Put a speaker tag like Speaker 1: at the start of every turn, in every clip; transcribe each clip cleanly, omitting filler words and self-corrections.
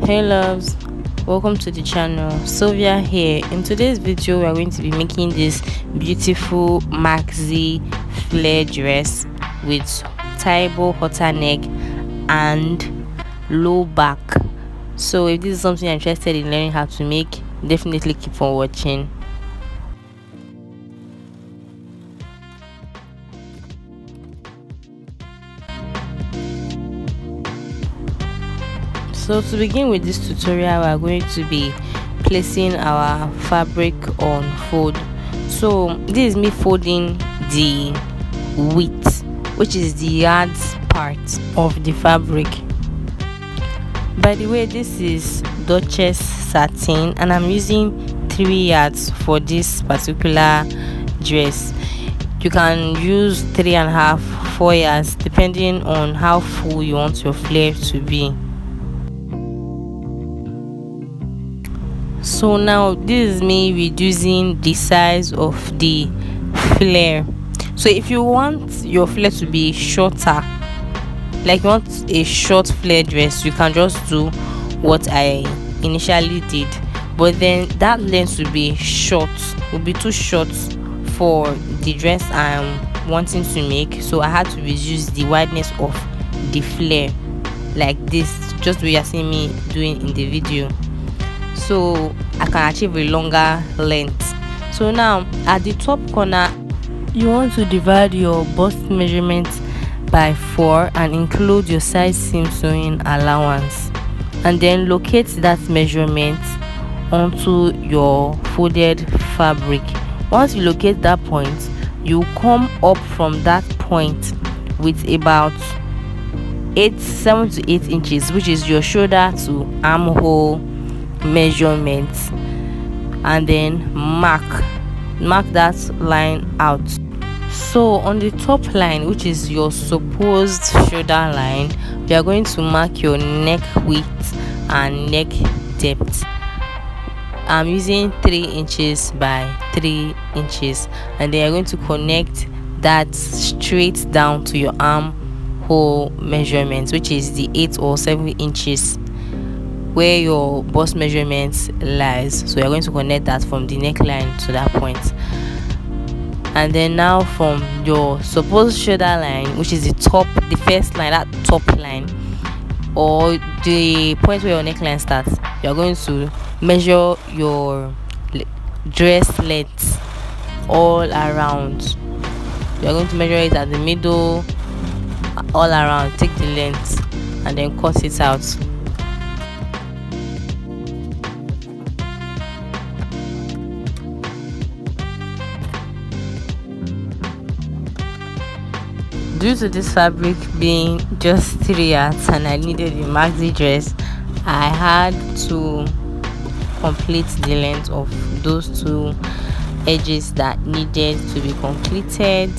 Speaker 1: Hey loves, welcome to the channel. Sylvia here. In today's video we are going to be making this beautiful maxi flare dress with tieable halter neck and low back. So if this is something you're interested in learning how to make, definitely keep on watching. So to begin with this tutorial, we are going to be placing our fabric on fold. So this is me folding the width, which is the yards part of the fabric. By the way, this is Duchess satin and I'm using 3 yards for this particular dress. You can use 3.5, 4 yards depending on how full you want your flare to be. So now this is me reducing the size of the flare. So if you want your flare to be shorter, like you want a short flare dress, you can just do what I initially did, but then that length will be short, will be too short for the dress I'm wanting to make. So I had to reduce the wideness of the flare like this, just what you're seeing me doing in the video, so I can achieve a longer length. So now at the top corner, you want to divide your bust measurement by 4 and include your side seam sewing allowance, and then locate that measurement onto your folded fabric. Once you locate that point, you come up from that point with about 7 to 8 inches, which is your shoulder to armhole measurement, and then mark that line out. So on the top line, which is your supposed shoulder line, we are going to mark your neck width and neck depth. I'm using 3 inches by 3 inches, and then you're going to connect that straight down to your armhole measurement, which is the 8 or 7 inches where your bust measurement lies. So you're going to connect that from the neckline to that point, and then now from your supposed shoulder line, which is the first line, that top line, or the point where your neckline starts, you're going to measure your dress length all around. You're going to measure it at the middle, all around. Take the length and then cut it out. Due to this fabric being just 3 yards and I needed a maxi dress, I had to complete the length of those 2 edges that needed to be completed.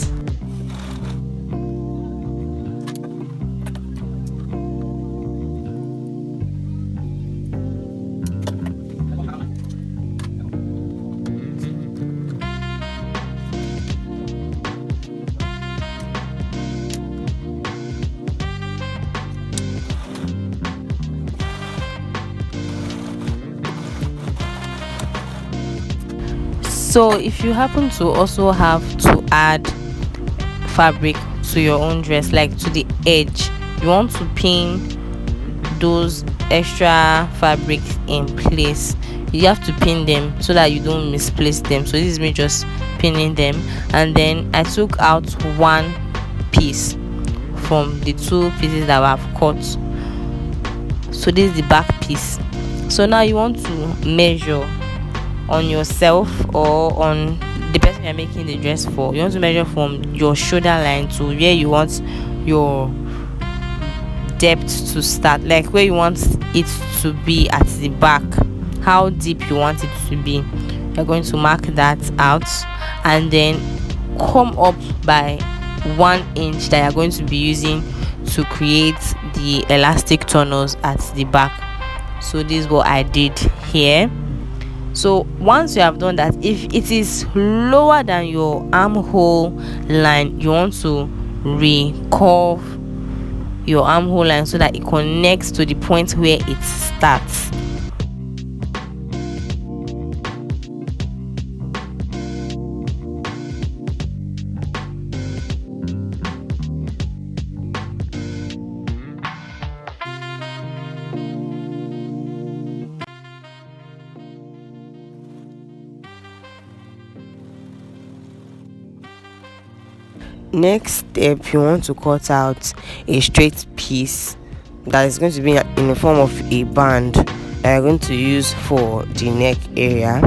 Speaker 1: So if you happen to also have to add fabric to your own dress, like to the edge, you want to pin those extra fabric in place, you have to pin them so that you don't misplace them. So this is me just pinning them, and then I took out 1 piece from the 2 pieces that I've cut. So this is the back piece. So now you want to measure on yourself or on the person you're making the dress for. You want to measure from your shoulder line to where you want your depth to start, like where you want it to be at the back, how deep you want it to be. You're going to mark that out and then come up by 1 inch that you're going to be using to create the elastic tunnels at the back. So this is what I did here. So once you have done that, if it is lower than your armhole line, you want to recurve your armhole line so that it connects to the point where it starts. Next step, you want to cut out a straight piece that is going to be in the form of a band that you're going to use for the neck area.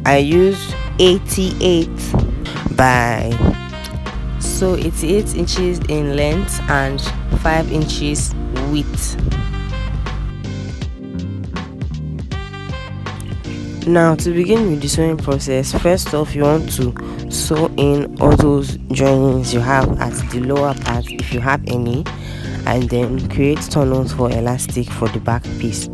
Speaker 1: I used 88 by, so 88 inches in length and 5 inches width. Now, to begin with the sewing process, first off you want to sew in all those joinings you have at the lower part if you have any, and then create tunnels for elastic for the back piece.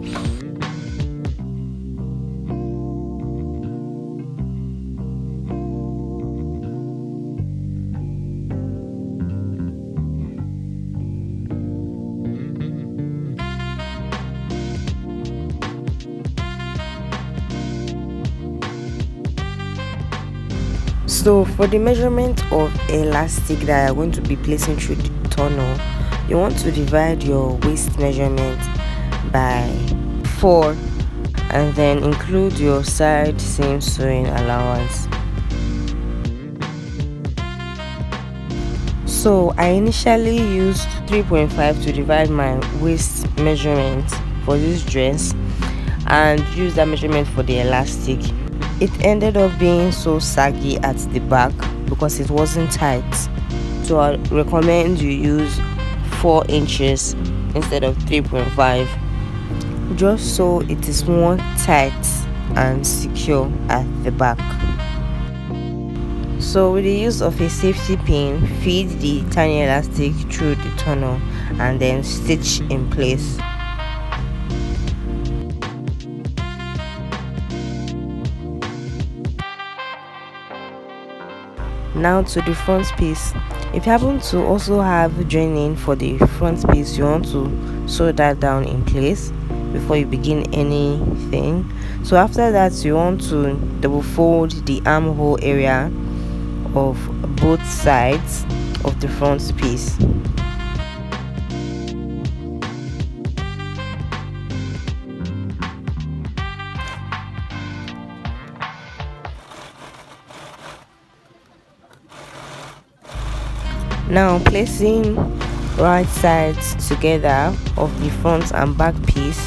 Speaker 1: So for the measurement of elastic that you're going to be placing through the tunnel, you want to divide your waist measurement by 4 and then include your side seam sewing allowance. So I initially used 3.5 to divide my waist measurement for this dress and use that measurement for the elastic. It ended up being so saggy at the back because it wasn't tight, so I recommend you use 4 inches instead of 3.5, just so it is more tight and secure at the back. So with the use of a safety pin, feed the tiny elastic through the tunnel and then stitch in place. Now to the front piece. If you happen to also have joining for the front piece, you want to sew that down in place before you begin anything. So after that, you want to double fold the armhole area of both sides of the front piece. Now placing right sides together of the front and back piece,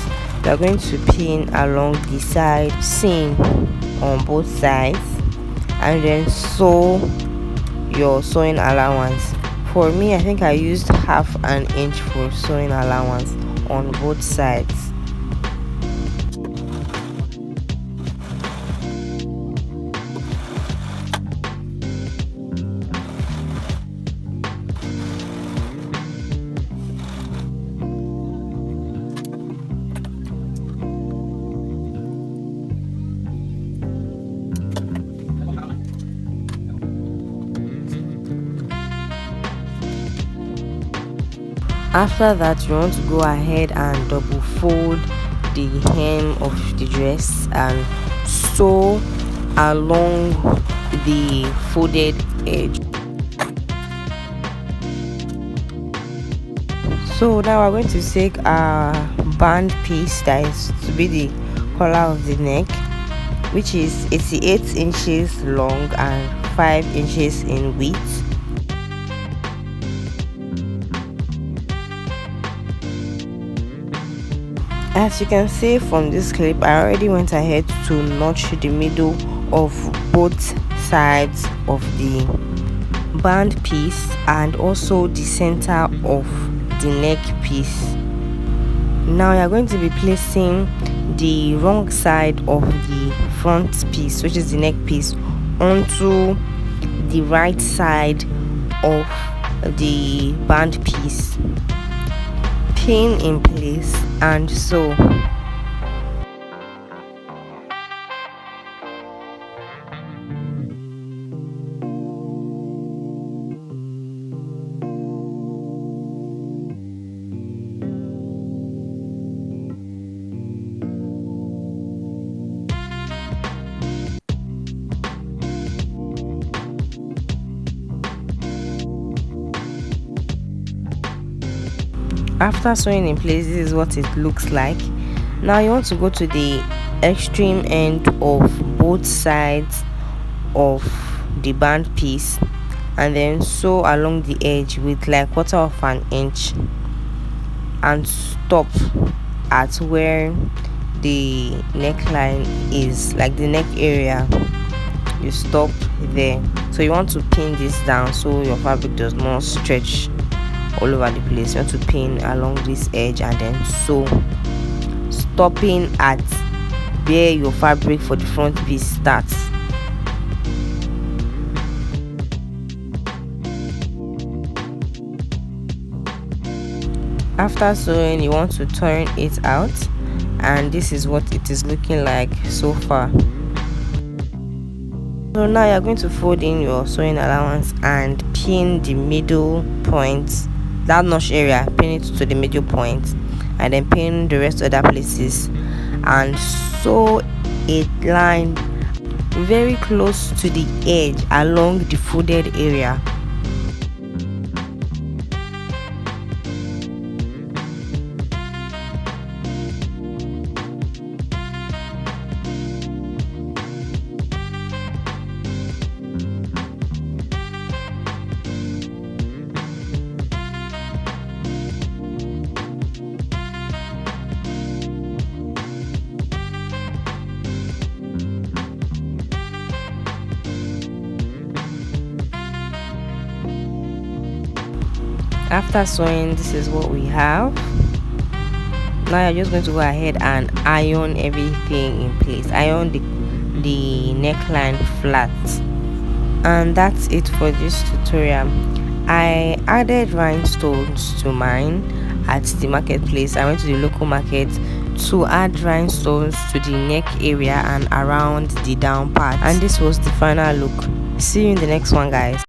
Speaker 1: we are going to pin along the side seam on both sides and then sew your sewing allowance. For me, I think I used half an inch for sewing allowance on both sides. After that, you want to go ahead and double fold the hem of the dress and sew along the folded edge. So now we're going to take our band piece that is to be the collar of the neck, which is 88 inches long and 5 inches in width. As you can see from this clip, I already went ahead to notch the middle of both sides of the band piece and also the center of the neck piece. Now you're going to be placing the wrong side of the front piece, which is the neck piece, onto the right side of the band piece. Pin in place and sew. After sewing in place, this is what it looks like. Now you want to go to the extreme end of both sides of the band piece and then sew along the edge with like 1/4 inch and stop at where the neckline is, like the neck area. You stop there. So you want to pin this down so your fabric does not stretch all over the place. You want to pin along this edge and then sew, stopping at where your fabric for the front piece starts. After sewing, you want to turn it out, and this is what it is looking like so far. So now you're going to fold in your sewing allowance and pin the middle point, that notch area, pin it to the middle point, and then pin the rest of other places and sew a line very close to the edge along the folded area. After sewing, this is what we have. Now you're just going to go ahead and iron everything in place. Iron the neckline flat, and that's it for this tutorial. I added rhinestones to mine at the marketplace. I went to the local market to add rhinestones to the neck area and around the down part, and this was the final look. See you in the next one, guys.